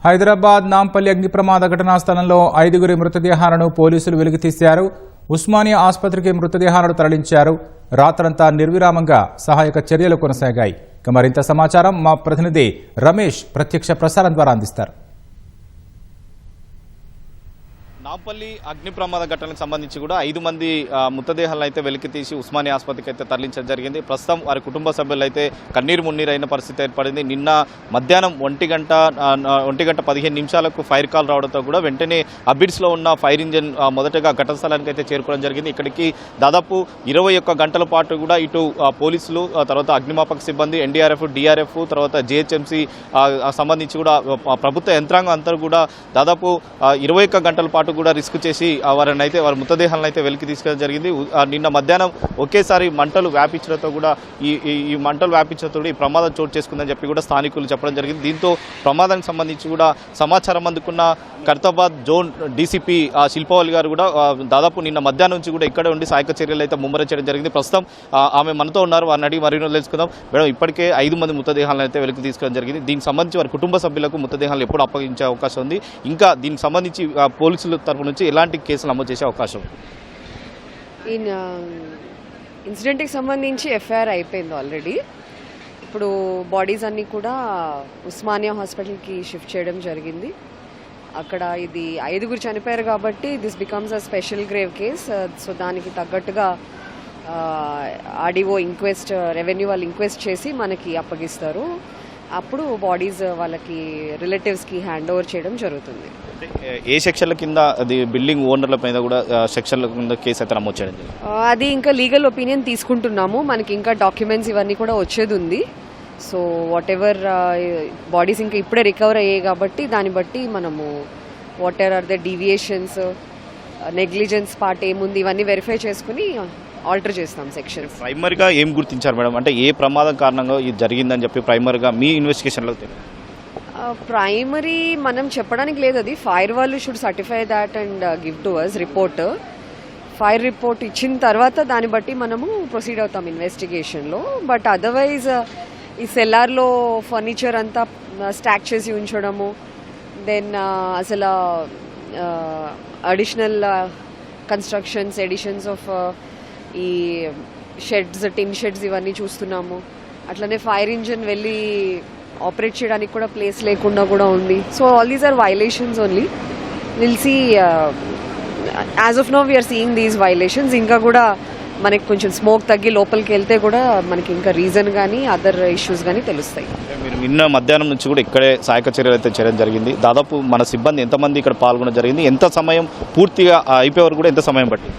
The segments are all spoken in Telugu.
హైదరాబాద్ నాంపల్లి అగ్ని ప్రమాద ఘటనా స్థలంలో 5గురి మృతదేహాలను పోలీసులు వెలికితీశారు. ఉస్మానియా ఆసుపత్రికి మృతదేహాలను తరలించారు. రాత్రంతా నిర్విరామంగా సహాయక చర్యలు కొనసాగాయి. మరింత సమాచారం మా ప్రతినిధి రమేష్ ప్రత్యక్ష ప్రసారం ద్వారా అందిస్తారు. నాంపల్లి అగ్ని ప్రమాద ఘటనకు సంబంధించి కూడా 5 మంది మృతదేహాలను అయితే వెలికితీసి ఉస్మానియా ఆసుపత్రికి అయితే తరలించడం జరిగింది. ప్రస్తుతం వారి కుటుంబ సభ్యులు అయితే కన్నీరు మున్నీరైన పరిస్థితి ఏర్పడింది. నిన్న మధ్యాహ్నం 1:15 ఫైర్ కాల్ రావడంతో కూడా వెంటనే అబిడ్స్లో ఉన్న ఫైర్ ఇంజిన్ మొదటగా ఘటన స్థలానికి అయితే చేరుకోవడం జరిగింది. ఇక్కడికి దాదాపు 21 గంటల పాటు కూడా ఇటు పోలీసులు, తర్వాత అగ్నిమాపక సిబ్బంది, ఎన్డీఆర్ఎఫ్, డిఆర్ఎఫ్, తర్వాత జిహెచ్ఎంసీ సంబంధించి కూడా ప్రభుత్వ యంత్రాంగం అంతా కూడా దాదాపు 21 గంటల పాటు కూడా రిస్క్ చేసి వారి మృతదేహాలను అయితే వెలికి తీసుకోవడం జరిగింది. నిన్న మధ్యాహ్నం ఒకేసారి మంటలు వ్యాపించడంతో కూడా ఈ మంటలు వ్యాపించడంతో ఈ ప్రమాదం చోటు చేసుకుందని చెప్పి కూడా స్థానికులు చెప్పడం జరిగింది. దీంతో ప్రమాదానికి సంబంధించి కూడా సమాచారం అందుకున్న ఖైరతాబాద్ జోన్ డీసీపీ శిల్పవల్లి గారు కూడా దాదాపు నిన్న మధ్యాహ్నం నుంచి కూడా ఇక్కడే ఉండి సహాయక చర్యలు అయితే ముమ్మరం చేయడం జరిగింది. ప్రస్తుతం ఆమె మనతో ఉన్నారు. వారిని అడిగి మరిన్ని తెలుసుకుందాం. మేడం, ఇప్పటికే 5 మంది మృతదేహాలను అయితే వెలికి తీసుకోవడం జరిగింది. దీనికి సంబంధించి వారి కుటుంబ సభ్యులకు మృతదేహాలు ఎప్పుడు అప్పగించే అవకాశం ఉంది? ఇంకా దీనికి సంబంధించి పోలీసులు తరపు నుంచి ఎలాంటి కేసులు నమోదు చేసే అవకాశం? ఇన్సిడెంట్కి సంబంధించి ఎఫ్ఐఆర్ అయిపోయింది ఆల్రెడీ. ఇప్పుడు బాడీస్ అన్నీ కూడా ఉస్మానియా హాస్పిటల్కి షిఫ్ట్ చేయడం జరిగింది. అక్కడ ఇది 5గురు చనిపోయారు కాబట్టి this becomes a special grave case. So దానికి తగ్గట్టుగా ఆర్డీఓ ఇంక్వెస్ట్, రెవెన్యూ వాళ్ళు ఇంక్వెస్ట్ చేసి మనకి అప్పగిస్తారు. అప్పుడు బాడీస్ వాళ్ళకి రిలేటివ్స్కి హ్యాండ్ ఓవర్ చేయడం జరుగుతుంది. ఏ సెక్షన్ల కింద అది బిల్డింగ్ ఓనర్ల పైన కూడా సెక్షన్ల కింద కేసు అయితే నమోదు చేయడం? అది ఇంకా లీగల్ ఒపీనియన్ తీసుకుంటున్నాము. మనకి ఇంకా డాక్యుమెంట్స్ ఇవన్నీ కూడా వచ్చేది ఉంది. సో వాట్ ఎవర్ బాడీస్ ఇంకా ఇప్పుడే రికవర్ అయ్యాయి కాబట్టి దాన్ని బట్టి మనము whatever are the deviations, negligence part ఏముంది ఇవన్నీ వెరిఫై చేసుకుని ఆల్టర్ చేస్తాం సెక్షన్. ప్రైమరీగా ఏం గుర్తించారు మేడం? అంటే ఏ ప్రమాదం కారణంగా ఇది జరిగిందని చెప్పి ప్రైమరీగా మీ ఇన్వెస్టిగేషన్లో ప్రైమరీ మనం చెప్పడానికి లేదు. అది ఫైర్ వాళ్ళు should certify that and give to us report. Fire report ఇచ్చిన తర్వాత దాన్ని బట్టి మనము ప్రొసీడ్ అవుతాం ఇన్వెస్టిగేషన్లో. బట్ అదర్వైజ్ ఈ సెల్లార్లో ఫర్నిచర్ అంతా స్టాక్ చేసి ఉంచడము, దెన్ అసలు అడిషనల్ కన్స్ట్రక్షన్స్, ఎడిషన్స్ ఆఫ్ ఈ షెడ్స్, టిన్ షెడ్స్ ఇవన్నీ చూస్తున్నాము. అట్లనే ఫైర్ ఇంజిన్ వెళ్ళి ఆపరేట్ చేయడానికి కూడా ప్లేస్ లేకుండా కూడా ఉంది. So all these are violations only. Will see as of now we're seeing these violations. ఇంకా కూడా మనకి కొంచెం స్మోక్ తగ్గి లోపలికి వెళ్తే కూడా మనకి ఇంకా రీజన్ కానీ అదర్ ఇష్యూస్ కానీ తెలుస్తాయి. మీరు నిన్న మధ్యాహ్నం నుంచి కూడా ఇక్కడే సహాయక చర్యలు అయితే చేయడం జరిగింది. దాదాపు మన సిబ్బంది ఎంతమంది ఇక్కడ పాల్గొనడం జరిగింది? ఎంత సమయం పూర్తిగా అయిపోయే వరకు కూడా ఎంత సమయం పట్టింది?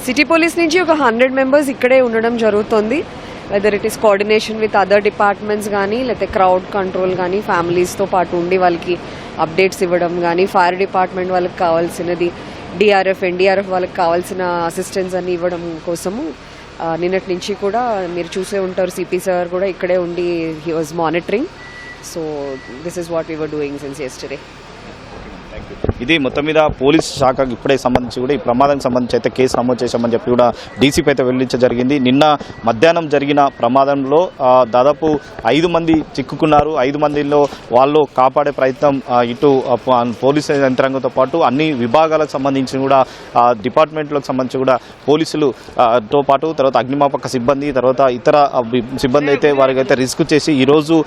సిటీ పోలీస్ నుంచి ఒక 100 మెంబర్స్ ఇక్కడే ఉండడం జరుగుతుంది. Whether it is coordination with other departments కానీ, లేకపోతే క్రౌడ్ కంట్రోల్ కానీ, ఫ్యామిలీస్తో పాటు ఉండి వాళ్ళకి అప్డేట్స్ ఇవ్వడం కానీ, ఫైర్ డిపార్ట్మెంట్ వాళ్ళకి కావాల్సినది, డిఆర్ఎఫ్, ఎన్డీఆర్ఎఫ్ వాళ్ళకి కావాల్సిన అసిస్టెన్స్ అన్ని ఇవ్వడం కోసము నిన్నటి నుంచి కూడా మీరు చూసే ఉంటారు. సిపి సార్ కూడా ఇక్కడే ఉండి he was monitoring. So this is what we were doing since yesterday. ఇది మొత్తం మీద పోలీస్ శాఖకు ఇప్పుడే సంబంధించి కూడా ఈ ప్రమాదానికి సంబంధించి అయితే కేసు నమోదు చేశామని చెప్పి కూడా డీసీపీ అయితే వెల్లడించడం జరిగింది. నిన్న మధ్యాహ్నం జరిగిన ప్రమాదంలో దాదాపు 5 మంది చిక్కుకున్నారు. 5 మందిలో వాళ్ళు కాపాడే ప్రయత్నం ఇటు పోలీసు యంత్రాంగంతో పాటు అన్ని విభాగాలకు సంబంధించి కూడా డిపార్ట్మెంట్లకు సంబంధించి కూడా పోలీసులతో పాటు తర్వాత అగ్నిమాపక సిబ్బంది, తర్వాత ఇతర సిబ్బంది అయితే వారికి అయితే రిస్క్ చేసి ఈరోజు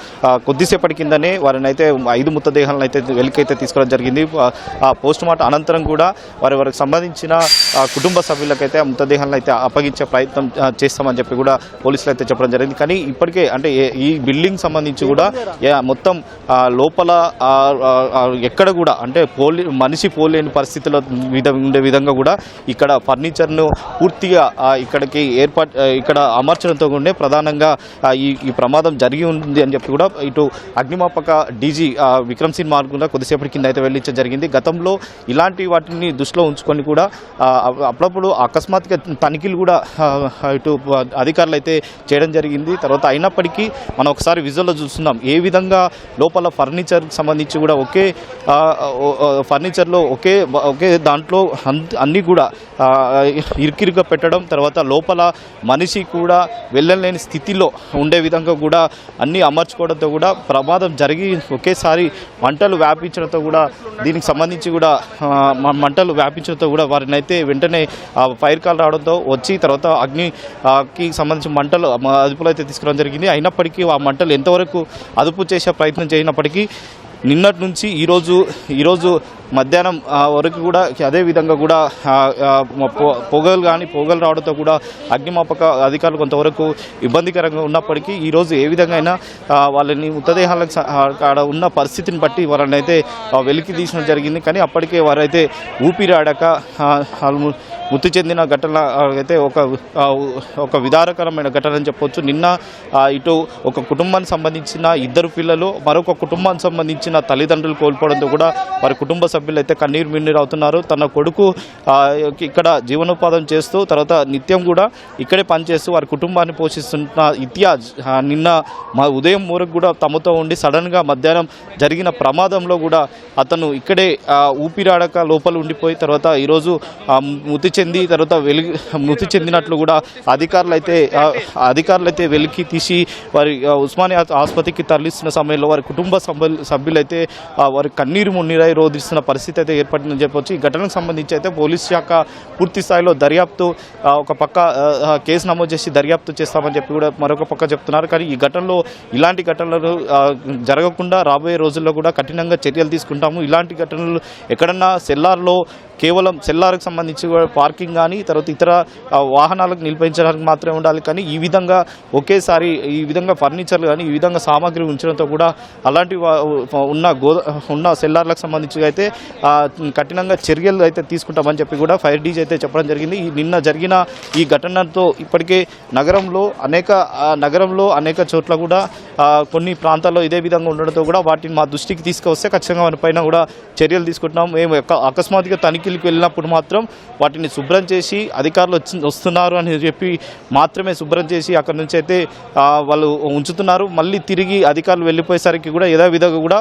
కొద్దిసేపటి కిందనే వారిని అయితే 5 మృతదేహాలను అయితే వెలికైతే తీసుకోవడం జరిగింది. పోస్ట్ మార్టం అనంతరం కూడా వారికి సంబంధించిన కుటుంబ సభ్యులకైతే మృతదేహాలను అయితే అప్పగించే ప్రయత్నం చేస్తామని చెప్పి కూడా పోలీసులు అయితే చెప్పడం జరిగింది. కానీ ఇప్పటికే అంటే ఈ బిల్డింగ్ సంబంధించి కూడా మొత్తం లోపల ఎక్కడ కూడా అంటే మనిషి పోలేని పరిస్థితిలో ఉండే విధంగా కూడా ఇక్కడ ఫర్నిచర్ను పూర్తిగా ఇక్కడ అమర్చడంతో కూడా ప్రధానంగా ఈ ప్రమాదం జరిగి ఉంది అని చెప్పి కూడా ఇటు అగ్నిమాపక డీజీ విక్రమ్ సింగ్ మార్గ్ కూడా కొద్దిసేపటి కింద అయితే వెళ్లించడం జరిగింది. గత గతంలో ఇలాంటి వాటిని దృష్టిలో ఉంచుకొని కూడా అప్పుడప్పుడు అకస్మాత్తుగా తనిఖీలు కూడా ఇటు అధికారులు అయితే చేయడం జరిగింది. తర్వాత అయినప్పటికీ మనం ఒకసారి విజువల్లో చూస్తున్నాం ఏ విధంగా లోపల ఫర్నిచర్కి సంబంధించి కూడా ఒకే ఫర్నిచర్లో ఒకే దాంట్లో అన్నీ కూడా ఇరుకిరుగా పెట్టడం, తర్వాత లోపల మనిషి కూడా వెళ్ళలేని స్థితిలో ఉండే విధంగా కూడా అన్నీ అమర్చుకోవడంతో కూడా ప్రమాదం జరిగి ఒకేసారి మంటలు వ్యాపించడంతో కూడా దీనికి సంబంధించి కూడా మంటలు వ్యాపించడంతో కూడా వారిని అయితే వెంటనే ఫైర్ కాల్ రావడంతో వచ్చి తర్వాత అగ్నికి సంబంధించి మంటలు అదుపులో అయితే తీసుకురావడం జరిగింది. అయినప్పటికీ ఆ మంటలు ఎంతవరకు అదుపు చేసే ప్రయత్నం చేయనప్పటికీ నిన్నటి నుంచి ఈరోజు మధ్యాహ్నం వరకు కూడా అదే విధంగా కూడా పొగలు రావడంతో కూడా అగ్నిమాపక అధికారులు కొంతవరకు ఇబ్బందికరంగా ఉన్నప్పటికీ ఈరోజు ఏ విధంగా అయినా వాళ్ళని మృతదేహాలకు అక్కడ ఉన్న పరిస్థితిని బట్టి వారిని అయితే వెలికి తీసడం జరిగింది. కానీ అప్పటికే వారైతే ఊపిరాడక మృతి చెందిన ఘటన అయితే ఒక విదారకరమైన ఘటన అని చెప్పొచ్చు. నిన్న ఇటు ఒక కుటుంబానికి సంబంధించిన 2 పిల్లలు, మరొక కుటుంబానికి సంబంధించిన తల్లిదండ్రులు కోల్పోవడంతో కూడా వారి కుటుంబ సభ్యులు అయితే కన్నీరు మిన్నీరు అవుతున్నారు. తన కొడుకు ఇక్కడ జీవనోపాధం చేస్తూ తర్వాత నిత్యం కూడా ఇక్కడే పనిచేస్తూ వారి కుటుంబాన్ని పోషిస్తున్న ఇతియాజ్ నిన్న ఉదయం వరకు కూడా తమతో ఉండి సడన్గా మధ్యాహ్నం జరిగిన ప్రమాదంలో కూడా అతను ఇక్కడే ఊపిరాడక లోపల ఉండిపోయి తర్వాత ఈరోజు మృతి చెందినట్లు కూడా అధికారులు అయితే వెలికి తీసి వారి ఉస్మానియా ఆసుపత్రికి తరలిస్తున్న సమయంలో వారి కుటుంబ సభ్యులైతే వారి కన్నీరు మున్నీరై రోధిస్తున్న పరిస్థితి అయితే ఏర్పడిందని చెప్పవచ్చు. ఈ ఘటనకు సంబంధించి అయితే పోలీస్ శాఖ పూర్తి స్థాయిలో దర్యాప్తు ఒక పక్క కేసు నమోదు చేసి దర్యాప్తు చేస్తామని చెప్పి కూడా మరొక పక్క చెప్తున్నారు. కానీ ఈ ఘటనలో ఇలాంటి ఘటనలు జరగకుండా రాబోయే రోజుల్లో కూడా కఠినంగా చర్యలు తీసుకుంటాము. ఇలాంటి ఘటనలు ఎక్కడన్నా కేవలం సెల్లార్కి సంబంధించి పార్కింగ్ కానీ తర్వాత ఇతర వాహనాలకు నిలిపించడానికి మాత్రమే ఉండాలి. కానీ ఈ విధంగా ఒకేసారి ఈ విధంగా ఫర్నిచర్లు కానీ ఈ విధంగా సామాగ్రి ఉంచడంతో కూడా అలాంటి ఉన్న సెల్లార్లకు సంబంధించి అయితే కఠినంగా చర్యలు అయితే తీసుకుంటామని చెప్పి కూడా ఫైర్ డీజీ అయితే చెప్పడం జరిగింది. నిన్న జరిగిన ఈ ఘటనతో ఇప్పటికే నగరంలో అనేక చోట్ల కూడా కొన్ని ప్రాంతాల్లో ఇదే విధంగా ఉండడంతో కూడా వాటిని మా దృష్టికి తీసుకొస్తే ఖచ్చితంగా వారిపైన కూడా చర్యలు తీసుకుంటున్నాం. మేము అకస్మాత్తుగా తనిఖీలకు వెళ్ళినప్పుడు మాత్రం వాటిని శుభ్రం చేసి అధికారులు వస్తున్నారు అని చెప్పి మాత్రమే శుభ్రం చేసి అక్కడి నుంచి అయితే వాళ్ళు ఉంచుతున్నారు. మళ్ళీ తిరిగి అధికారులు వెళ్ళిపోయేసరికి కూడా ఇదే విధంగా కూడా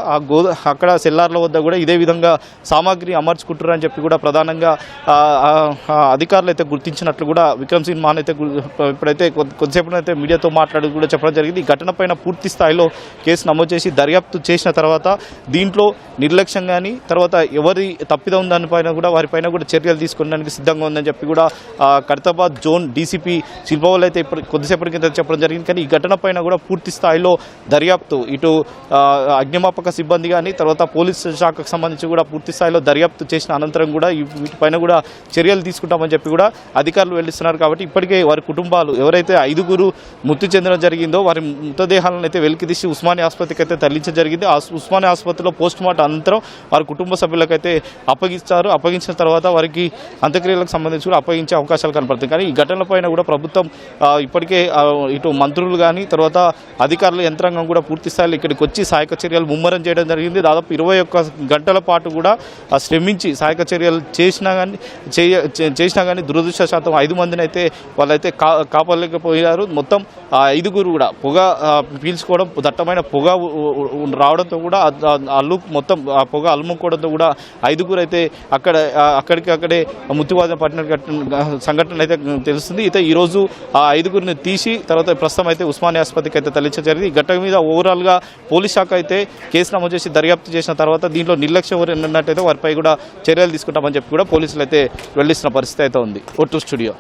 అక్కడ సెల్లార్ల వద్ద కూడా ఇదే విధంగా సామాగ్రి అమర్చుకుంటారు అని చెప్పి కూడా ప్రధానంగా అధికారులు అయితే గుర్తించినట్లు కూడా విక్రమ్ సింగ్ మాన్ అయితే ఇప్పుడైతే కొద్దిసేపు అయితే మీడియాతో మాట్లాడి కూడా చెప్పడం జరిగింది. ఈ ఘటన పైన పూర్తి స్థాయిలో కేసు నమోదు చేసి దర్యాప్తు చేసిన తర్వాత దీంట్లో నిర్లక్ష్యం కానీ తర్వాత ఎవరి తప్పిదం దానిపైన కూడా వారిపైన కూడా చర్యలు తీసుకోవడానికి సిద్ధంగా ఉందని చెప్పి కూడా ఖైరతాబాద్ జోన్ డీసీపీ శిల్పవల్ అయితే ఇప్పుడు కొద్దిసేపటి కింద చెప్పడం జరిగింది. కానీ ఈ ఘటన పైన కూడా పూర్తి స్థాయిలో దర్యాప్తు ఇటు అగ్నిమాపక సిబ్బంది కానీ తర్వాత పోలీస్ శాఖకు సంబంధించి కూడా పూర్తి స్థాయిలో దర్యాప్తు చేసిన అనంతరం కూడా వీటిపైన కూడా చర్యలు తీసుకుంటామని చెప్పి కూడా అధికారులు వెళ్లిస్తున్నారు. కాబట్టి ఇప్పటికే వారి కుటుంబాలు ఎవరైతే 5 మృతి చెందడం జరిగిందో వారి మృతదేహాలను అయితే వెలికితీసి ఉస్మానియా ఆసుపత్రికి అయితే తరలించడం జరిగింది. ఉస్మానియా ఆసుపత్రిలో పోస్టుమార్టం అనంతరం వారి కుటుంబ సభ్యులకైతే అప్పగించిన తర్వాత వారికి అంత్యక్రియలకు సంబంధించి కూడా అప్పగించే అవకాశాలు కనపడుతుంది. కానీ ఈ ఘటనలపైన కూడా ప్రభుత్వం ఇప్పటికే ఇటు మంత్రులు కానీ తర్వాత అధికారుల యంత్రాంగం కూడా పూర్తి స్థాయిలో ఇక్కడికి వచ్చి సహాయక చర్యలు ముమ్మరం చేయడం జరిగింది. దాదాపు 21 గంటల పాటు కూడా శ్రమించి సహాయక చర్యలు చేసినా కానీ దురదృష్టవశాతం 5 మందిని అయితే వాళ్ళైతే కాపాడలేకపోయారు. మొత్తం 5 కూడా పొగ పీల్చుకోవడం, దట్టమైన పొగ రావడంతో కూడా మొత్తం ఆ పొగ అలుముకోవడంతో కూడా 5 అయితే అక్కడే మృత్యువాదం పట్టిన సంఘటన అయితే తెలుస్తుంది. అయితే ఈరోజు ఆ 5 తీసి తర్వాత ప్రస్తుతం అయితే ఉస్మానియా ఆసుపత్రికి అయితే తరలించడం జరిగింది. ఈ ఘటన మీద ఓవరాల్గా పోలీస్ శాఖ అయితే కేసు నమోదు చేసి దర్యాప్తు చేసిన తర్వాత దీంట్లో నిర్లక్ష్యం ఉన్నట్టయితే వారిపై కూడా చర్యలు తీసుకుంటామని చెప్పి కూడా పోలీసులు అయితే వెళ్లిస్తున్న పరిస్థితి అయితే ఉంది. Vote studio.